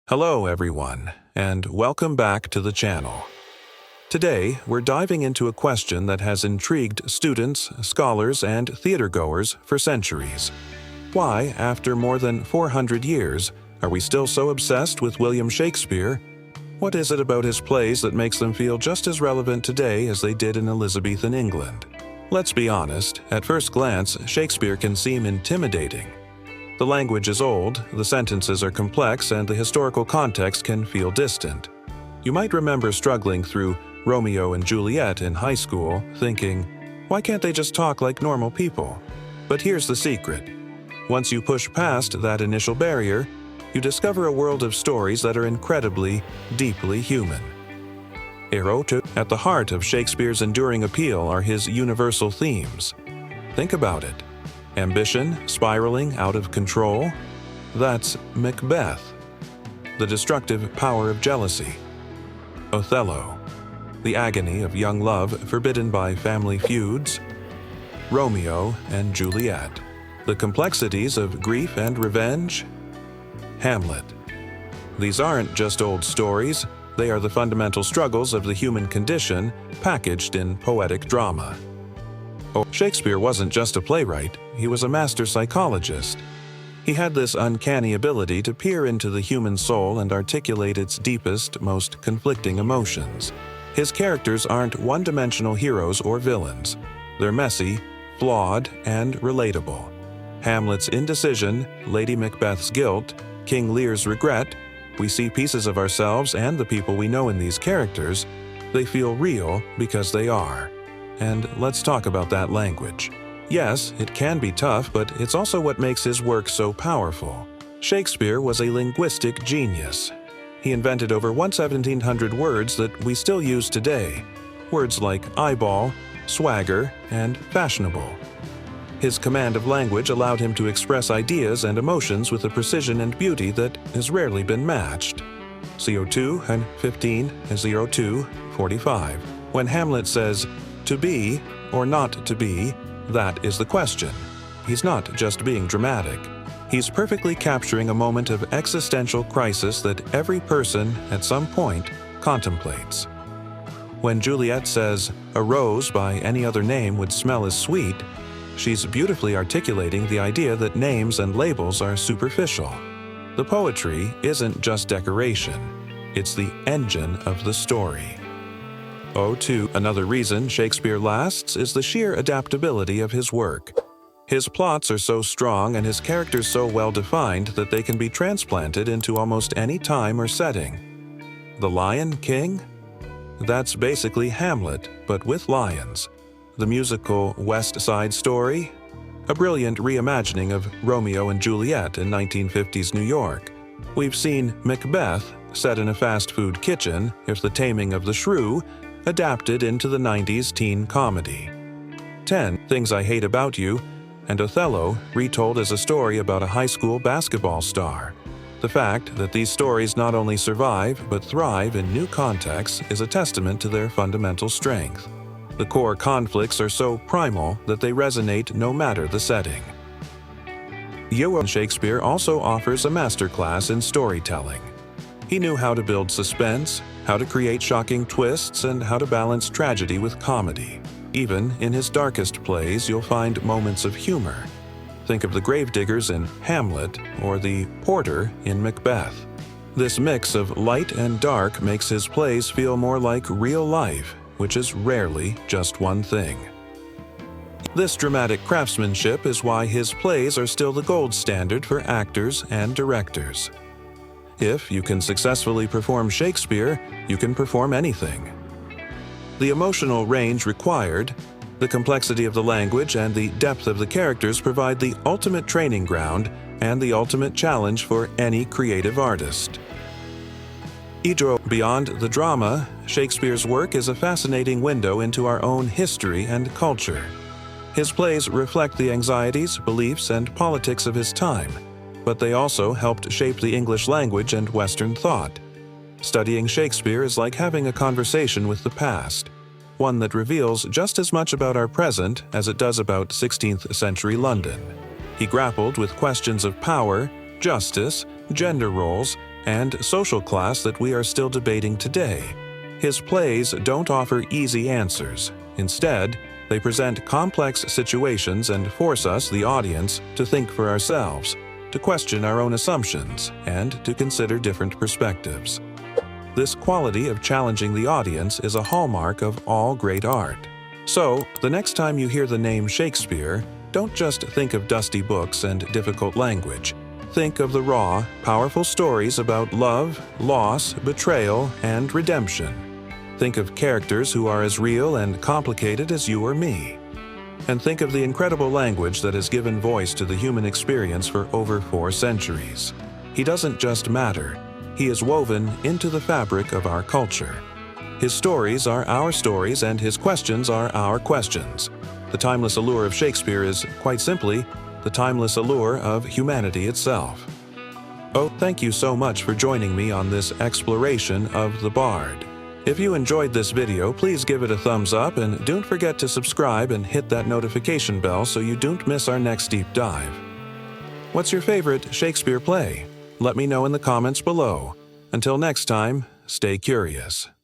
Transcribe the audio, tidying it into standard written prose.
Hello everyone, and welcome back to the channel. Today, we're diving into a question that has intrigued students, scholars, and theatergoers for centuries. Why, after more than 400 years, are we still so obsessed with William Shakespeare? What is it about his plays that makes them feel just as relevant today as they did in Elizabethan England? Let's be honest, at first glance, Shakespeare can seem intimidating. The language is old, the sentences are complex, and the historical context can feel distant. You might remember struggling through Romeo and Juliet in high school, thinking, why can't they just talk like normal people? But here's the secret. Once you push past that initial barrier, you discover a world of stories that are incredibly, deeply human. At the heart of Shakespeare's enduring appeal are his universal themes. Think about it. Ambition spiraling out of control? That's Macbeth. The destructive power of jealousy. Othello. The agony of young love forbidden by family feuds. Romeo and Juliet. The complexities of grief and revenge. Hamlet. These aren't just old stories, they are the fundamental struggles of the human condition packaged in poetic drama. Shakespeare wasn't just a playwright, he was a master psychologist. He had this uncanny ability to peer into the human soul and articulate its deepest, most conflicting emotions. His characters aren't one-dimensional heroes or villains. They're messy, flawed, and relatable. Hamlet's indecision, Lady Macbeth's guilt, King Lear's regret, we see pieces of ourselves and the people we know in these characters. They feel real because they are. And let's talk about that language. Yes, it can be tough, but it's also what makes his work so powerful. Shakespeare was a linguistic genius. He invented over 1,700 words that we still use today. Words like eyeball, swagger, and fashionable. His command of language allowed him to express ideas and emotions with a precision and beauty that has rarely been matched. CO2 and 15:02:45. When Hamlet says, "To be or not to be, that is the question." He's not just being dramatic. He's perfectly capturing a moment of existential crisis that every person, at some point, contemplates. When Juliet says, "A rose by any other name would smell as sweet," she's beautifully articulating the idea that names and labels are superficial. The poetry isn't just decoration. It's the engine of the story. Another reason Shakespeare lasts is the sheer adaptability of his work. His plots are so strong and his characters so well defined that they can be transplanted into almost any time or setting. The Lion King? That's basically Hamlet, but with lions. The musical West Side Story? A brilliant reimagining of Romeo and Juliet in 1950s New York. We've seen Macbeth, set in a fast food kitchen, If the Taming of the Shrew, adapted into the 90s teen comedy. 10 Things I Hate About You, and Othello retold as a story about a high school basketball star. The fact that these stories not only survive but thrive in new contexts is a testament to their fundamental strength. The core conflicts are so primal that they resonate no matter the setting. Shakespeare also offers a masterclass in storytelling. He knew how to build suspense, how to create shocking twists, and how to balance tragedy with comedy. Even in his darkest plays, you'll find moments of humor. Think of the gravediggers in Hamlet or the porter in Macbeth. This mix of light and dark makes his plays feel more like real life, which is rarely just one thing. This dramatic craftsmanship is why his plays are still the gold standard for actors and directors. If you can successfully perform Shakespeare, you can perform anything. The emotional range required, the complexity of the language, and the depth of the characters provide the ultimate training ground and the ultimate challenge for any creative artist. Beyond the drama, Shakespeare's work is a fascinating window into our own history and culture. His plays reflect the anxieties, beliefs, and politics of his time, but they also helped shape the English language and Western thought. Studying Shakespeare is like having a conversation with the past, one that reveals just as much about our present as it does about 16th century London. He grappled with questions of power, justice, gender roles, and social class that we are still debating today. His plays don't offer easy answers. Instead, they present complex situations and force us, the audience, to think for ourselves, to question our own assumptions, and to consider different perspectives. This quality of challenging the audience is a hallmark of all great art. So, the next time you hear the name Shakespeare, don't just think of dusty books and difficult language. Think of the raw, powerful stories about love, loss, betrayal, and redemption. Think of characters who are as real and complicated as you or me. And think of the incredible language that has given voice to the human experience for over 4 centuries. He doesn't just matter. He is woven into the fabric of our culture. His stories are our stories, and his questions are our questions. The timeless allure of Shakespeare is, quite simply, the timeless allure of humanity itself. Oh, thank you so much for joining me on this exploration of the Bard. If you enjoyed this video, please give it a thumbs up and don't forget to subscribe and hit that notification bell so you don't miss our next deep dive. What's your favorite Shakespeare play? Let me know in the comments below. Until next time, stay curious.